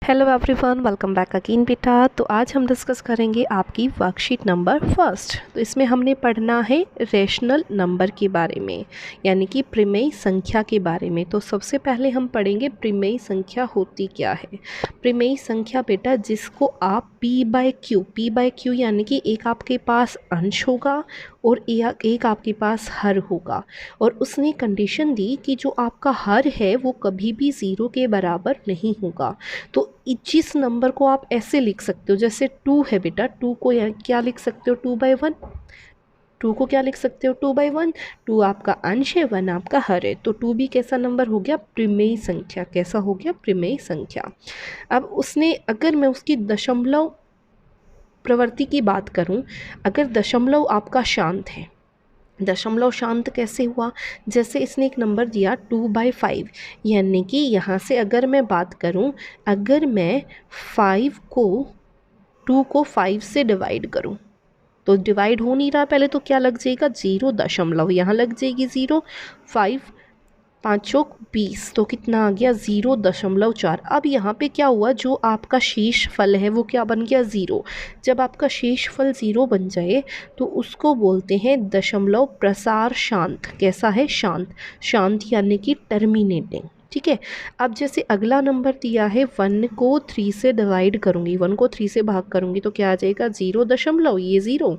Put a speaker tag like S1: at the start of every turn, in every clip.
S1: Hello everyone, welcome back again बेटा। तो आज हम डिस्कस करेंगे आपकी वर्कशीट नंबर फर्स्ट। तो इसमें हमने पढ़ना है रेशनल नंबर के बारे में, यानी कि प्रिमेय संख्या के बारे में। तो सबसे पहले हम पढ़ेंगे प्रिमेय संख्या होती क्या है। प्रिमेय संख्या बेटा जिसको आप पी बाय क्यू यानी कि एक आपके पास अंश होगा और एक आपके पास हर होगा, और उसने कंडीशन दी कि जो आपका हर है वो कभी भी ज़ीरो के बराबर नहीं होगा। तो जिस नंबर को आप ऐसे लिख सकते हो, जैसे 2 है बेटा, 2 को क्या लिख सकते हो 2/1। 2 को क्या लिख सकते हो 2/1। 2 आपका अंश है, 1 आपका हर है, तो 2 भी कैसा नंबर हो गया, प्रिमेय संख्या। कैसा हो गया, प्रिमेय संख्या। अब उसने, अगर मैं उसकी दशमलव प्रवृत्ति की बात करूं, अगर दशमलव आपका शांत है, दशमलव शांत कैसे हुआ, जैसे इसने एक नंबर दिया 2/5, यानी कि यहाँ से अगर मैं बात करूँ, अगर मैं 5 को 2 को 5 से डिवाइड करूँ तो डिवाइड हो नहीं रहा, पहले तो क्या लग जाएगा 0 यहाँ लग जाएगी 0, 5 5 चौक 20, तो कितना आ गया 0.4। अब यहाँ पे क्या हुआ, जो आपका शेष फल है वो क्या बन गया 0। जब आपका शेष फल 0 बन जाए तो उसको बोलते हैं दशमलव प्रसार शांत। कैसा है, शांत। शांत यानी कि टर्मिनेटिंग, ठीक है। अब जैसे अगला नंबर दिया है, 1 को 3 से डिवाइड करूँगी, 1 को 3 से भाग करूँगी तो क्या आ जाएगा 0 ये 0,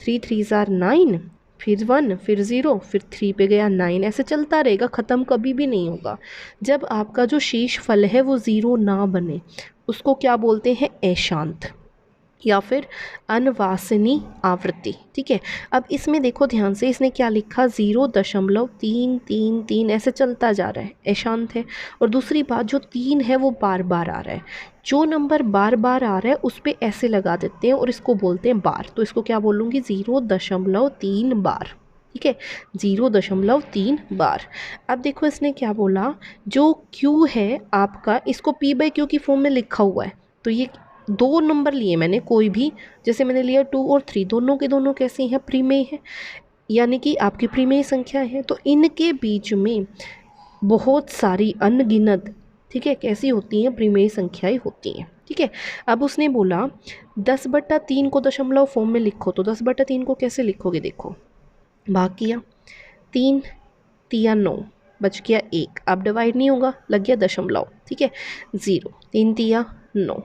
S1: 3 3 आर 9, फिर 1, फिर 0, फिर 3 पे गया 9, ऐसे चलता रहेगा, ख़त्म कभी भी नहीं होगा। जब आपका जो शेष फल है वो 0 ना बने उसको क्या बोलते हैं, अशांत या फिर अनवासनीय आवृत्ति, ठीक है। अब इसमें देखो ध्यान से, इसने क्या लिखा 0.333 ऐसे चलता जा रहा है, अशांत है। और दूसरी बात, जो 3 है वो बार बार आ रहा है। जो नंबर बार बार आ रहा है उस पर ऐसे लगा देते हैं और इसको बोलते हैं बार, तो इसको क्या बोलूँगी 0.3 बार, ठीक है, 0.3 बार। अब देखो इसने क्या बोला, जो Q है आपका, इसको P/Q की फॉर्म में लिखा हुआ है। तो ये दो नंबर लिए मैंने, कोई भी, जैसे मैंने लिया 2 और 3, दोनों के दोनों कैसे हैं, प्रिमेय है, यानी कि आपकी प्रिमेय संख्या है। तो इनके बीच में बहुत सारी अनगिनत, ठीक है, कैसी होती हैं, प्रिमेय संख्याएं होती हैं, ठीक है। अब उसने बोला 10/3 को दशमलव फॉर्म में लिखो, तो 10/3 को कैसे लिखोगे, देखो भाग किया, 3 तिया 9, बच गया 1, अब डिवाइड नहीं होगा, लग गया दशमलव, ठीक है, 0, 3 तिया 9,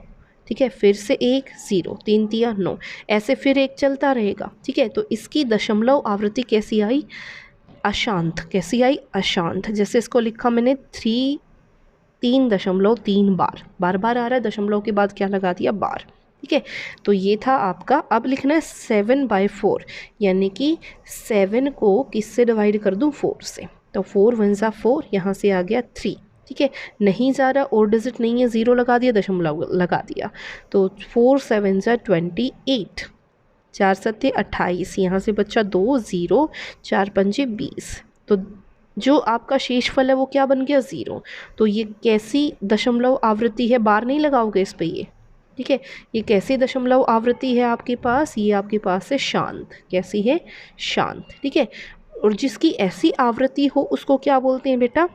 S1: ठीक है, फिर से 1, 0, 3 तिया 9, ऐसे फिर एक चलता रहेगा, ठीक है। तो इसकी दशमलव आवृत्ति कैसी आई, अशांत। कैसी आई, अशांत। जैसे इसको लिखा मैंने 3.3 बार, बार बार आ रहा है, दशमलव के बाद क्या लगा दिया, बार, ठीक है। तो ये था आपका। अब लिखना है 7/4, यानी कि 7 को किससे डिवाइड कर दूं, 4 से, तो 4 1 ज़ा 4, यहाँ से आ गया 3, ठीक है, नहीं जा रहा, और डिजिट नहीं है, 0 लगा दिया, दशमलव लगा दिया, तो 4 7 ज़ा 28, 4 7 28, यहाँ से बच्चा 2 0, 4 5 20, तो जो आपका शेषफल है वो क्या बन गया, 0। तो ये कैसी दशमलव आवृत्ति है, बार नहीं लगाओगे इस पे ये, ठीक है। ये कैसी दशमलव आवृत्ति है आपके पास, ये आपके पास है शांत। कैसी है, शांत, ठीक है। और जिसकी ऐसी आवृत्ति हो उसको क्या बोलते हैं बेटा,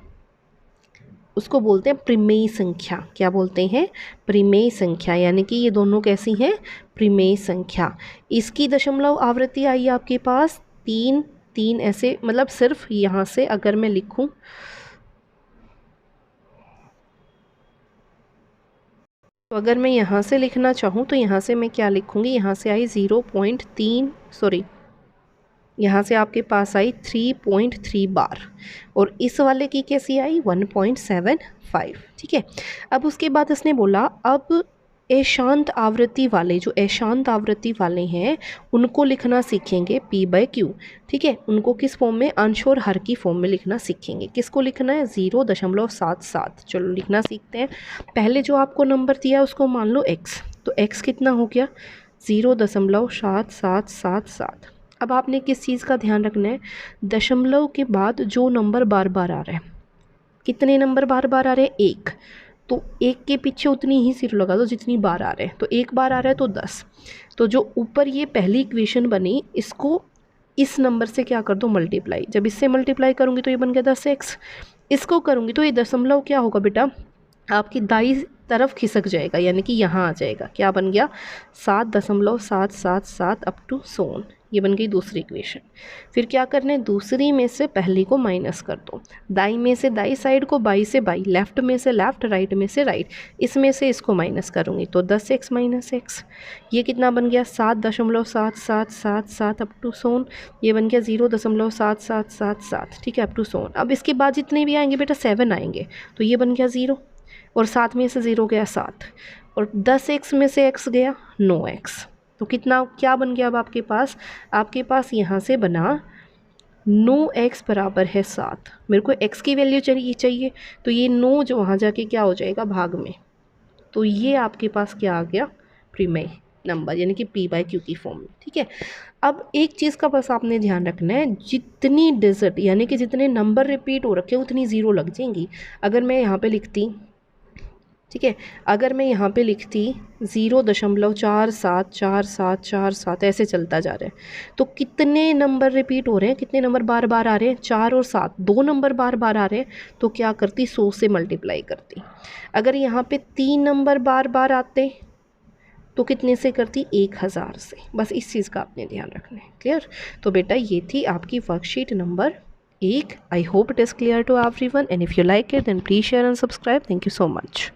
S1: उसको बोलते हैं प्रिमेय संख्या। क्या बोलते हैं, प्रिमेय संख्या, यानी कि ये दोनों कैसी हैं, प्रिमेय संख्या। इसकी दशमलव आवृत्ति आई आपके पास 3 3, ऐसे मतलब सिर्फ यहाँ से अगर मैं लिखूं, तो अगर मैं यहाँ से लिखना चाहूँ तो यहाँ से मैं क्या लिखूँगी, यहाँ से आई 0.3, सॉरी, यहाँ से आपके पास आई 3.3 बार, और इस वाले की कैसी आई 1.75, ठीक है। अब उसके बाद इसने बोला, अब अशांत आवृत्ति वाले, जो अशांत आवृत्ति वाले हैं उनको लिखना सीखेंगे P/Q, ठीक है। उनको किस फॉर्म में, अंश और हर की फॉर्म में लिखना सीखेंगे। किसको लिखना है, 0.77। चलो लिखना सीखते हैं। पहले जो आपको नंबर दिया है उसको मान लो x, तो x कितना हो गया 0.7777। अब आपने किस चीज़ का ध्यान रखना है, दशमलव के बाद जो नंबर बार बार आ रहा है, कितने नंबर बार बार आ रहे हैं, 1, तो 1 के पीछे उतनी ही जीरो लगा दो जितनी बार आ रहे हैं, तो 1 बार आ रहा है तो 10, तो जो ऊपर ये पहली इक्वेशन बनी इसको इस नंबर से क्या कर दो, मल्टीप्लाई। जब इससे मल्टीप्लाई करूँगी तो ये बन गया 10x, इसको करूँगी तो ये दशमलव क्या होगा बेटा, आपकी दाई तरफ खिसक जाएगा, यानी कि यहाँ आ जाएगा। क्या बन गया 7.777 अप टू सोन, ये बन गई दूसरी इक्वेशन। फिर क्या करना है, दूसरी में से पहली को माइनस कर दो, दाई में से दाई साइड को, बाई से बाई, लेफ्ट में से लेफ्ट, राइट में से राइट, इसमें से इसको माइनस करूँगी तो 10x माइनस एक्स, ये कितना बन गया 7.7777 अप टू सोन, ये बन गया 0.7777, ठीक है, अप टू सोन। अब इसके बाद जितने भी आएंगे बेटा 7 आएंगे, तो ये बन गया 0, और 7 में से 0 गया 7, और 10x में से x गया 9x, तो कितना क्या बन गया अब आपके पास यहाँ से बना 9x बराबर है 7। मेरे को x की वैल्यू चाहिए, तो ये 9 जो वहाँ जाके क्या हो जाएगा भाग में, तो ये आपके पास क्या आ गया प्रीमेय नंबर, यानी कि p/q की फॉर्म में, ठीक है। अब एक चीज़ का बस आपने ध्यान रखना है, जितनी डिजिट यानी कि जितने नंबर रिपीट हो रखे उतनी ज़ीरो लग जाएंगी। अगर मैं यहाँ पे लिखती, ठीक है, अगर मैं यहाँ पे लिखती 0.474747 ऐसे चलता जा रहा है, तो कितने नंबर रिपीट हो रहे हैं, कितने नंबर बार बार आ रहे हैं, 4 और 7, 2 नंबर बार बार आ रहे हैं, तो क्या करती 100 से मल्टीप्लाई करती। अगर यहाँ पे 3 नंबर बार बार आते तो कितने से करती 1000 से। बस इस चीज़ का आपने ध्यान रखना है, क्लियर। तो बेटा ये थी आपकी worksheet number 1। I hope it is clear to everyone, and if you like it then please share and subscribe. Thank you so much.